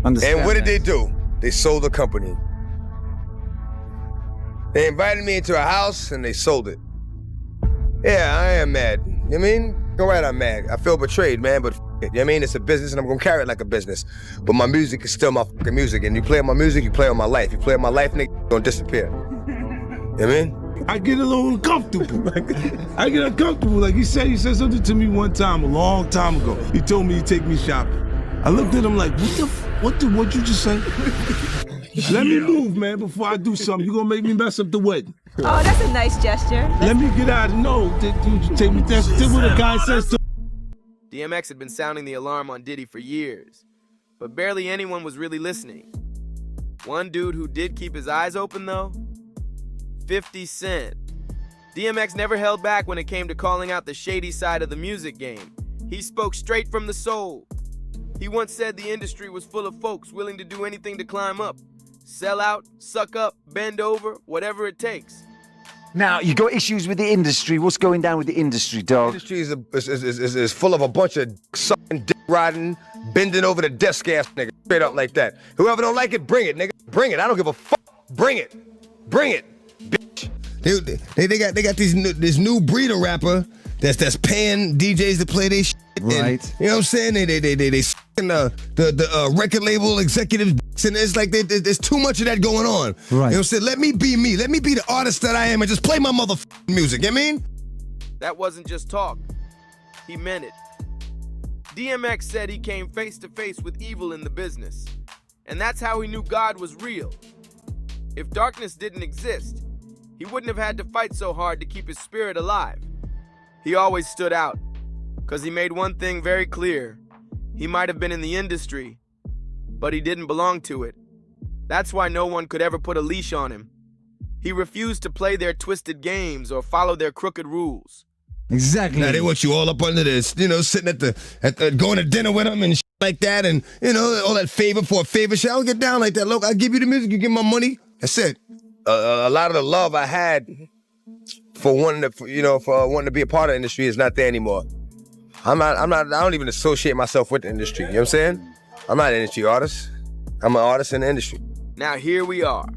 And what did they do? They sold the company. They invited me into a house and they sold it. Yeah, I am mad. You know what I mean? All right, I'm mad. I feel betrayed, man, but it. You know what I mean? It's a business and I'm gonna carry it like a business. But my music is still my fucking music. And you play on my music, you play on my life. You play on my life, nigga, you're gonna disappear. You know what I mean? I get a little uncomfortable. I get uncomfortable. Like he said something to me one time, a long time ago. He told me he'd take me shopping. I looked at him like, what'd you just say? Let me move, man, before I do something. You gonna make me mess up the wedding. Oh, that's a nice gesture. Let me get out. No, you take me. That's what a guy says to. DMX had been sounding the alarm on Diddy for years, but barely anyone was really listening. One dude who did keep his eyes open, though, 50 Cent. DMX never held back when it came to calling out the shady side of the music game. He spoke straight from the soul. He once said the industry was full of folks willing to do anything to climb up. Sell out, suck up, bend over, whatever it takes. Now, you got issues with the industry. What's going down with the industry, dog? The industry is full of a bunch of sucking, dick riding, bending over the desk ass nigga, straight up like that. Whoever don't like it, bring it, nigga. Bring it. I don't give a fuck. Bring it. Bring it, bitch. They got this new breed of rapper that's paying DJs to play their shit. Right. And, you know what I'm saying? They sucking the record label executives, and it's like there's too much of that going on. Right. You know what I'm saying? Let me be me. Let me be the artist that I am and just play my motherfucking music. You know what I mean? That wasn't just talk. He meant it. DMX said he came face to face with evil in the business. And that's how he knew God was real. If darkness didn't exist, he wouldn't have had to fight so hard to keep his spirit alive. He always stood out, because he made one thing very clear. He might have been in the industry, but he didn't belong to it. That's why no one could ever put a leash on him. He refused to play their twisted games or follow their crooked rules. Exactly. Now they want you all up under this, you know, sitting at the going to dinner with them and shit like that, and you know, all that favor for a favor shit. I don't get down like that. Look, I'll give you the music, you give me my money. That's it. A lot of the love I had for wanting to be a part of the industry is not there anymore. I don't even associate myself with the industry. You know what I'm saying? I'm not an industry artist. I'm an artist in the industry. Now here we are.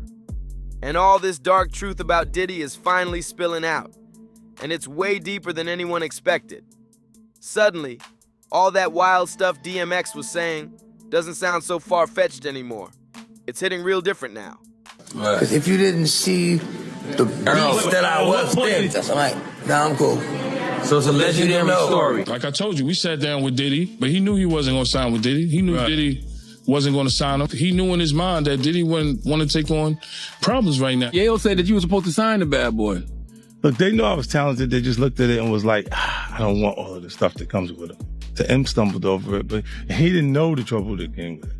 And all this dark truth about Diddy is finally spilling out. And it's way deeper than anyone expected. Suddenly, all that wild stuff DMX was saying doesn't sound so far-fetched anymore. It's hitting real different now. Because if you didn't see the beast that I was then, I'm like, nah, I'm cool. So it's a legendary story. Like I told you, we sat down with Diddy, but he knew he wasn't going to sign with Diddy. He knew Diddy wasn't going to sign him. He knew in his mind that Diddy wouldn't want to take on problems right now. Yayo said that you were supposed to sign the Bad Boy. Look, they know I was talented. They just looked at it and was like, I don't want all of the stuff that comes with it. So M stumbled over it, but he didn't know the trouble that came with it.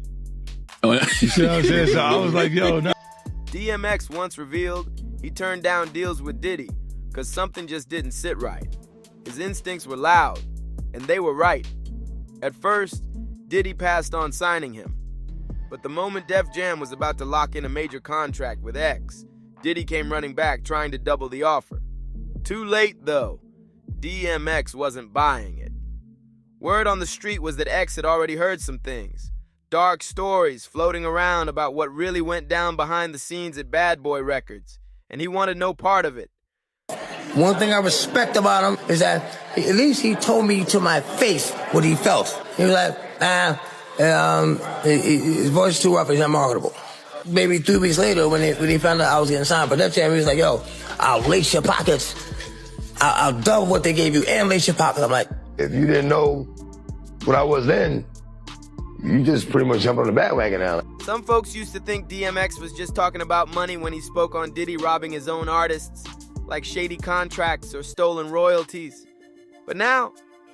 Oh, yeah. You see what I'm saying? So I was like, yo, no. DMX once revealed he turned down deals with Diddy because something just didn't sit right. His instincts were loud, and they were right. At first, Diddy passed on signing him. But the moment Def Jam was about to lock in a major contract with X, Diddy came running back trying to double the offer. Too late, though. DMX wasn't buying it. Word on the street was that X had already heard some things. Dark stories floating around about what really went down behind the scenes at Bad Boy Records, and he wanted no part of it. One thing I respect about him is that at least he told me to my face what he felt. He was like, his voice is too rough, he's not marketable. Maybe 3 weeks later, when he found out I was getting signed for Def Jam, he was like, yo, I'll lace your pockets. I'll double what they gave you and lace your pockets. I'm like, If you didn't know what I was then, you just pretty much jump on the bandwagon now. Some folks used to think DMX was just talking about money when he spoke on Diddy robbing his own artists, like shady contracts or stolen royalties. But now,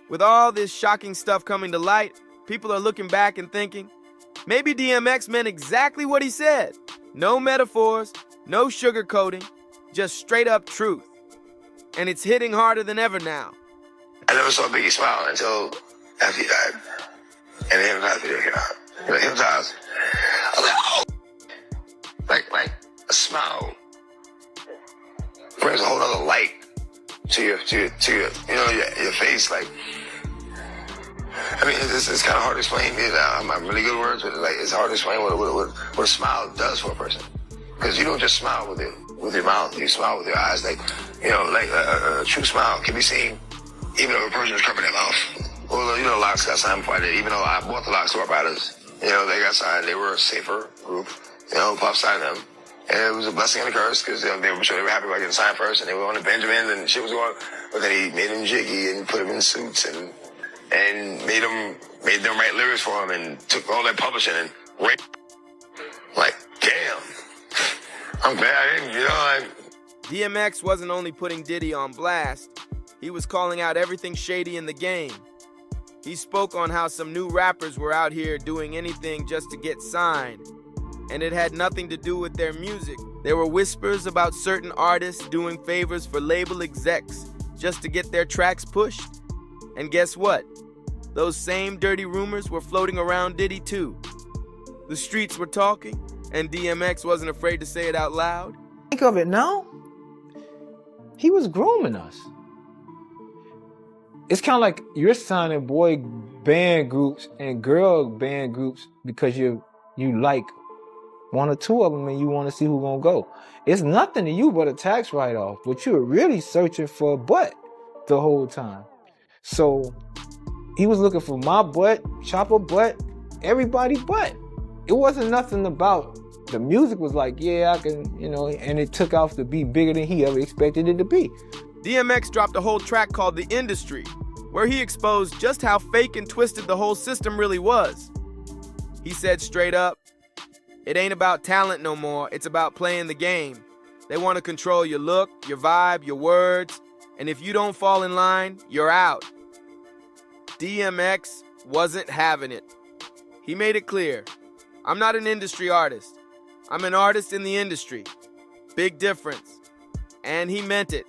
with all this shocking stuff coming to light, people are looking back and thinking, maybe DMX meant exactly what he said. No metaphors, no sugarcoating, just straight up truth. And it's hitting harder than ever now. I never saw Biggie smile until after he died. And the Hypnotize video came out. You know, Hypnotize. I was like, oh! Like a smile brings a whole other light to your you know, your face. Like, I mean, it's kind of hard to explain. I'm really good at words, but like it's hard to explain what a smile does for a person. Because you don't just smile with your mouth, you smile with your eyes. Like, you know, like a true smile can be seen even if a person is covering their mouth. Well, you know, locks got signed before I did. Even though I bought the locks to our riders, you know, they got signed. They were a safer group. You know, Puff signed them. And it was a blessing and a curse because they were sure they were happy about getting signed first, and they were on the Benjamins and shit was going. But then he made them jiggy and put them in suits and made them write lyrics for him and took all that publishing and like, damn. I'm glad I didn't, you know. DMX wasn't only putting Diddy on blast, he was calling out everything shady in the game. He spoke on how some new rappers were out here doing anything just to get signed, and it had nothing to do with their music. There were whispers about certain artists doing favors for label execs just to get their tracks pushed. And guess what? Those same dirty rumors were floating around Diddy too. The streets were talking, and DMX wasn't afraid to say it out loud. Think of it now. He was grooming us. It's kind of like you're signing boy band groups and girl band groups because you like one or two of them and you want to see who's going to go. It's nothing to you but a tax write-off, but you're really searching for a butt the whole time. So he was looking for my butt, Chopper butt, everybody butt. It wasn't nothing about the music was like, yeah, I can, you know, and it took off to be bigger than he ever expected it to be. DMX dropped a whole track called The Industry, where he exposed just how fake and twisted the whole system really was. He said straight up, it ain't about talent no more, it's about playing the game. They want to control your look, your vibe, your words, and if you don't fall in line, you're out. DMX wasn't having it. He made it clear, I'm not an industry artist. I'm an artist in the industry. Big difference. And he meant it.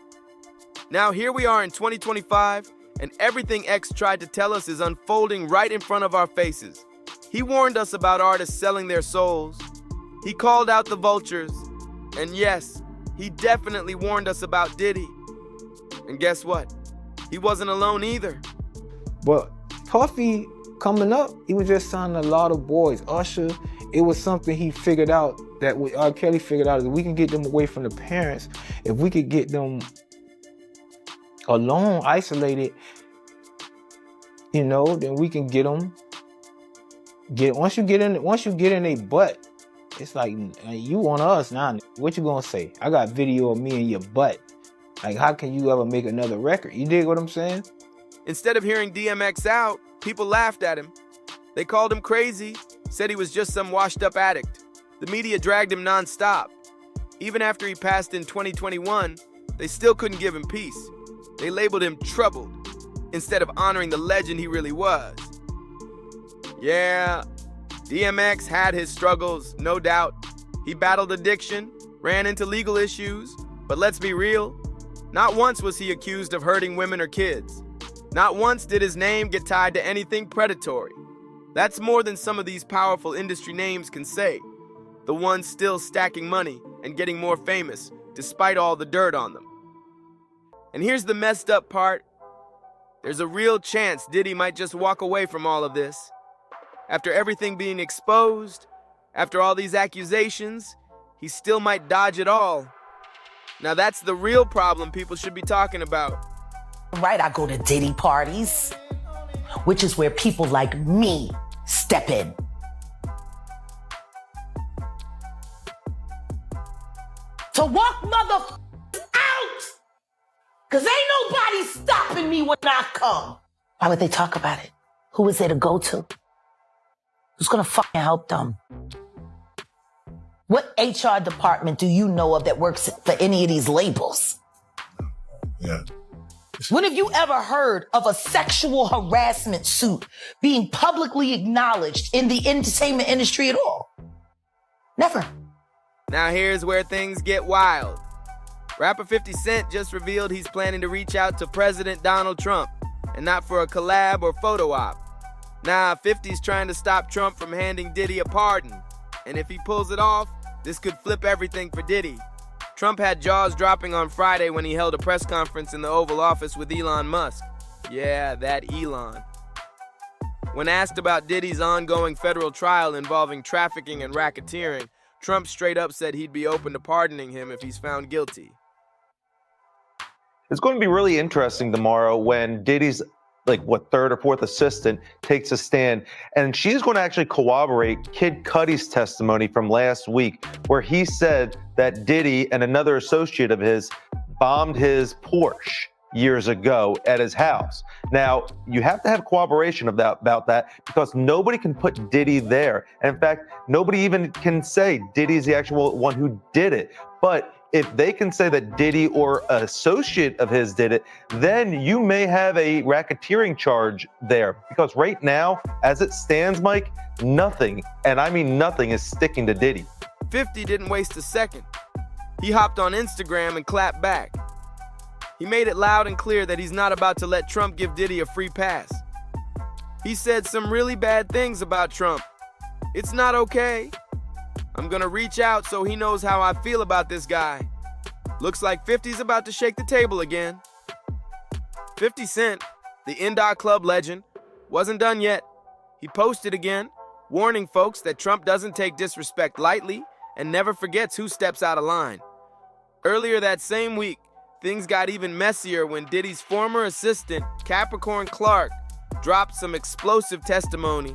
Now here we are in 2025, and everything X tried to tell us is unfolding right in front of our faces. He warned us about artists selling their souls. He called out the vultures. And yes, he definitely warned us about Diddy. And guess what? He wasn't alone either. But Puffy coming up, he was just signing a lot of boys. Usher, it was something he figured out that R. Kelly figured out, is we can get them away from the parents. If we could get them alone, isolated, you know, then we can get them. Once you get in a butt, it's like, you want us now. What you gonna say? I got video of me in your butt. Like, how can you ever make another record? You dig what I'm saying? Instead of hearing DMX out, people laughed at him. They called him crazy, said he was just some washed up addict. The media dragged him nonstop. Even after he passed in 2021, they still couldn't give him peace. They labeled him troubled, instead of honoring the legend he really was. Yeah, DMX had his struggles, no doubt. He battled addiction, ran into legal issues, but let's be real, not once was he accused of hurting women or kids. Not once did his name get tied to anything predatory. That's more than some of these powerful industry names can say. The ones still stacking money and getting more famous, despite all the dirt on them. And here's the messed up part. There's a real chance Diddy might just walk away from all of this. After everything being exposed, after all these accusations, he still might dodge it all. Now that's the real problem people should be talking about. Right, I go to Diddy parties, which is where people like me step in. To walk motherfuckers out! Cause ain't nobody stopping me when I come. Why would they talk about it? Who is there to go to? Who's gonna fucking help them? What HR department do you know of that works for any of these labels? Yeah. When have you ever heard of a sexual harassment suit being publicly acknowledged in the entertainment industry at all? Never. Now here's where things get wild. Rapper 50 Cent just revealed he's planning to reach out to President Donald Trump, and not for a collab or photo op. Nah, 50's trying to stop Trump from handing Diddy a pardon. And if he pulls it off, this could flip everything for Diddy. Trump had jaws dropping on Friday when he held a press conference in the Oval Office with Elon Musk. Yeah, that Elon. When asked about Diddy's ongoing federal trial involving trafficking and racketeering, Trump straight up said he'd be open to pardoning him if he's found guilty. It's going to be really interesting tomorrow when Diddy's third or fourth assistant takes a stand, and she's going to actually corroborate Kid Cudi's testimony from last week, where he said that Diddy and another associate of his bombed his Porsche years ago at his house. Now, you have to have corroboration about that because nobody can put Diddy there. And in fact, nobody even can say Diddy's the actual one who did it. But if they can say that Diddy or an associate of his did it, then you may have a racketeering charge there. Because right now, as it stands, Mike, nothing, and I mean nothing, is sticking to Diddy. 50 didn't waste a second. He hopped on Instagram and clapped back. He made it loud and clear that he's not about to let Trump give Diddy a free pass. He said some really bad things about Trump. It's not okay. I'm gonna reach out so he knows how I feel about this guy. Looks like 50's about to shake the table again. 50 Cent, the Indot Club legend, wasn't done yet. He posted again, warning folks that Trump doesn't take disrespect lightly and never forgets who steps out of line. Earlier that same week, things got even messier when Diddy's former assistant, Capricorn Clark, dropped some explosive testimony.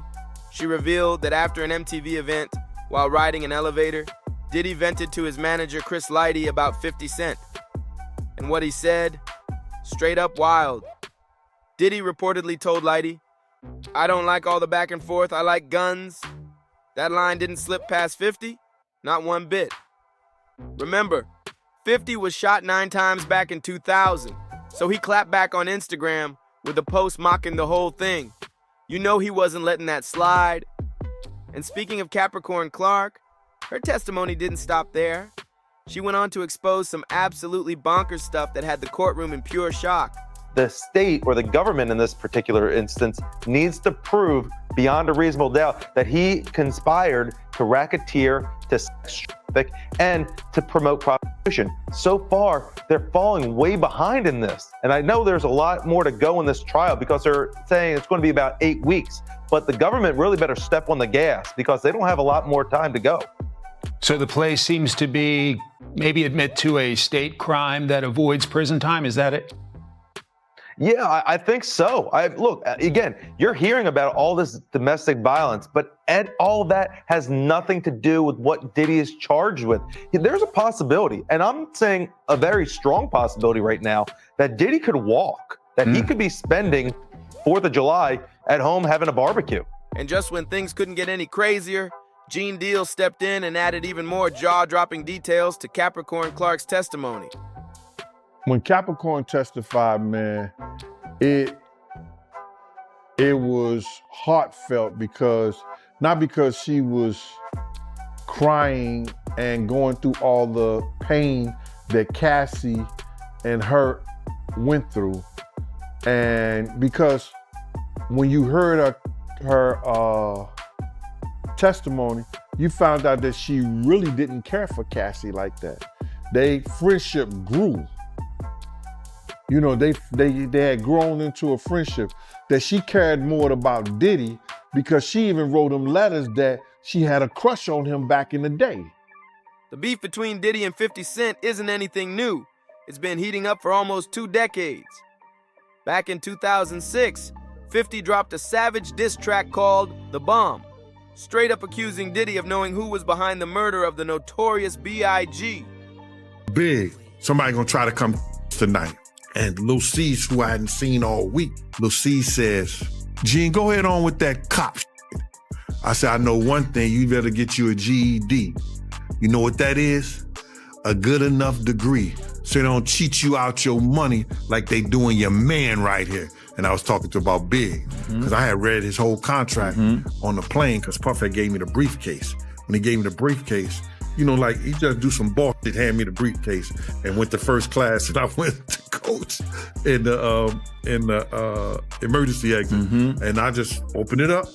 She revealed that after an MTV event, while riding an elevator, Diddy vented to his manager, Chris Lighty, about 50 Cent. And what he said, straight up wild. Diddy reportedly told Lighty, "I don't like all the back and forth, I like guns." That line didn't slip past 50, not one bit. Remember, 50 was shot 9 times back in 2000, so he clapped back on Instagram with a post mocking the whole thing. You know he wasn't letting that slide. And speaking of Capricorn Clark, her testimony didn't stop there. She went on to expose some absolutely bonkers stuff that had the courtroom in pure shock. The state or the government in this particular instance needs to prove beyond a reasonable doubt that he conspired to racketeer, to sex traffic, and to promote prostitution. So far, they're falling way behind in this. And I know there's a lot more to go in this trial because they're saying it's going to be about 8 weeks. But the government really better step on the gas because they don't have a lot more time to go. So the play seems to be maybe admit to a state crime that avoids prison time. Is that it? Yeah, I think so. Look, again, you're hearing about all this domestic violence, but all of that has nothing to do with what Diddy is charged with. There's a possibility, and I'm saying a very strong possibility right now, that Diddy could walk, that he could be spending 4th of July at home having a barbecue. And just when things couldn't get any crazier, Gene Deal stepped in and added even more jaw-dropping details to Capricorn Clark's testimony. When Capricorn testified, man, it was heartfelt not because she was crying and going through all the pain that Cassie and her went through, and because when you heard her testimony, you found out that she really didn't care for Cassie like that. Their friendship grew. You know, they had grown into a friendship that she cared more about Diddy because she even wrote him letters that she had a crush on him back in the day. The beef between Diddy and 50 Cent isn't anything new. It's been heating up for almost 2 decades. Back in 2006, 50 dropped a savage diss track called The Bomb, straight up accusing Diddy of knowing who was behind the murder of the notorious B.I.G. Big, somebody gonna try to come tonight. And Lil C's, who I hadn't seen all week, Lil C says, "Gene, go ahead on with that cop shit." I said, "I know one thing, you better get you a GED. You know what that is? A good enough degree, so they don't cheat you out your money like they doing your man right here." And I was talking to about Big, because I had read his whole contract on the plane, because Puff had gave me the briefcase. When he gave me the briefcase, you know, like he just do some bullshit, hand me the briefcase, and went to first class, and I went to coach in the emergency exit, and I just opened it up,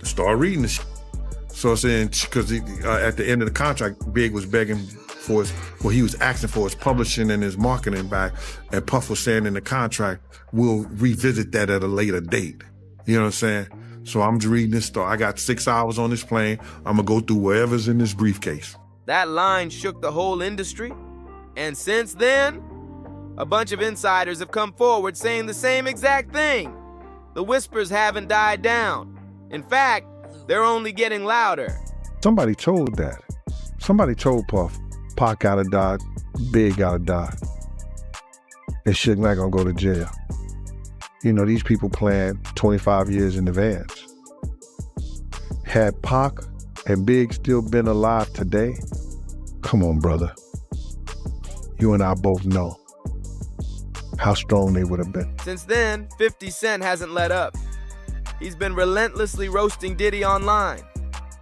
start reading the shit. So I'm saying, because at the end of the contract, Big was begging for he was asking for his publishing and his marketing back, and Puff was saying in the contract, we'll revisit that at a later date. You know what I'm saying? So I'm just reading this story. I got 6 hours on this plane. I'm going to go through whatever's in this briefcase. That line shook the whole industry. And since then, a bunch of insiders have come forward saying the same exact thing. The whispers haven't died down. In fact, they're only getting louder. Somebody told that. Somebody told Puff, Pac gotta die, Big gotta die. And Suge not gonna go to jail. You know, these people plan 25 years in advance. Had Pac and Big still been alive today, come on, brother. You and I both know how strong they would have been. Since then, 50 Cent hasn't let up. He's been relentlessly roasting Diddy online.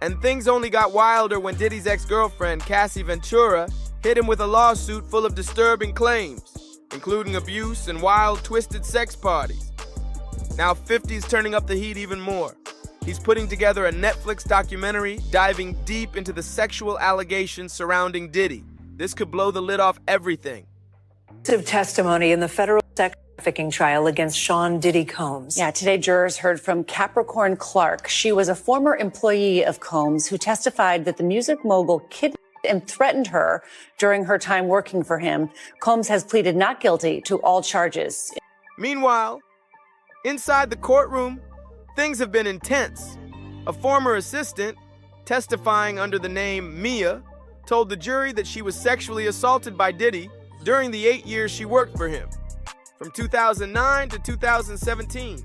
And things only got wilder when Diddy's ex-girlfriend, Cassie Ventura, hit him with a lawsuit full of disturbing claims, including abuse and wild, twisted sex parties. Now 50's turning up the heat even more. He's putting together a Netflix documentary diving deep into the sexual allegations surrounding Diddy. This could blow the lid off everything. Testimony in the federal sex trafficking trial against Sean Diddy Combs. Yeah, today jurors heard from Capricorn Clark. She was a former employee of Combs who testified that the music mogul kidnapped and threatened her during her time working for him. Combs has pleaded not guilty to all charges. Meanwhile, inside the courtroom, things have been intense. A former assistant, testifying under the name Mia, told the jury that she was sexually assaulted by Diddy during the 8 years she worked for him, from 2009 to 2017.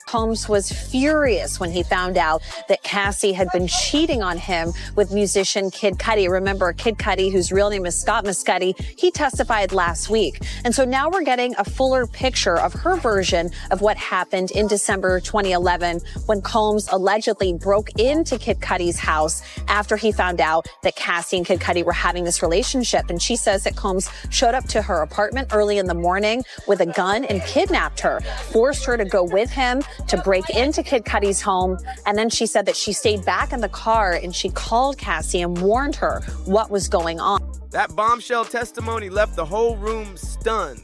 Combs was furious when he found out that Cassie had been cheating on him with musician Kid Cudi. Remember, Kid Cudi, whose real name is Scott Muscudi, he testified last week. And so now we're getting a fuller picture of her version of what happened in December 2011 when Combs allegedly broke into Kid Cudi's house after he found out that Cassie and Kid Cudi were having this relationship. And she says that Combs showed up to her apartment early in the morning with a gun and kidnapped her, forced her to go with him to break into Kid Cudi's home. And then she said that she stayed back in the car and she called Cassie and warned her what was going on. That bombshell testimony left the whole room stunned.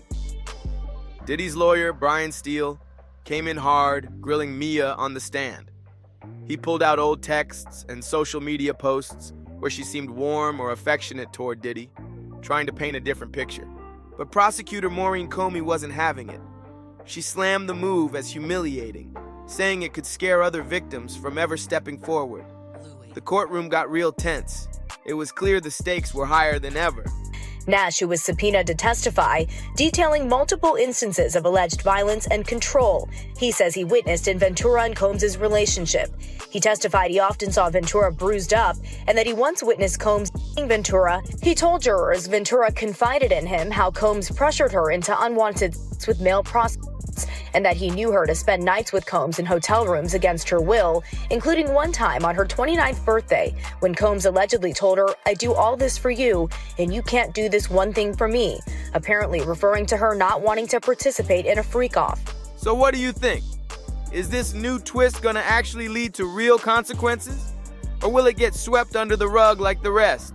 Diddy's lawyer, Brian Steele, came in hard, grilling Mia on the stand. He pulled out old texts and social media posts where she seemed warm or affectionate toward Diddy, trying to paint a different picture. But prosecutor Maureen Comey wasn't having it. She slammed the move as humiliating, saying it could scare other victims from ever stepping forward. The courtroom got real tense. It was clear the stakes were higher than ever. Nash, who was subpoenaed to testify, detailing multiple instances of alleged violence and control he says he witnessed in Ventura and Combs' relationship. He testified he often saw Ventura bruised up and that he once witnessed Combs beating Ventura. He told jurors Ventura confided in him how Combs pressured her into unwanted sex with male prostitutes, and that he knew her to spend nights with Combs in hotel rooms against her will, including one time on her 29th birthday when Combs allegedly told her, "I do all this for you, and you can't do this one thing for me," apparently referring to her not wanting to participate in a freak-off. So what do you think? Is this new twist gonna actually lead to real consequences? Or will it get swept under the rug like the rest?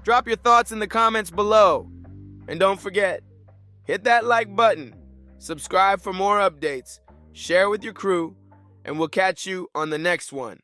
Drop your thoughts in the comments below. And don't forget, hit that like button, subscribe for more updates, share with your crew, and we'll catch you on the next one.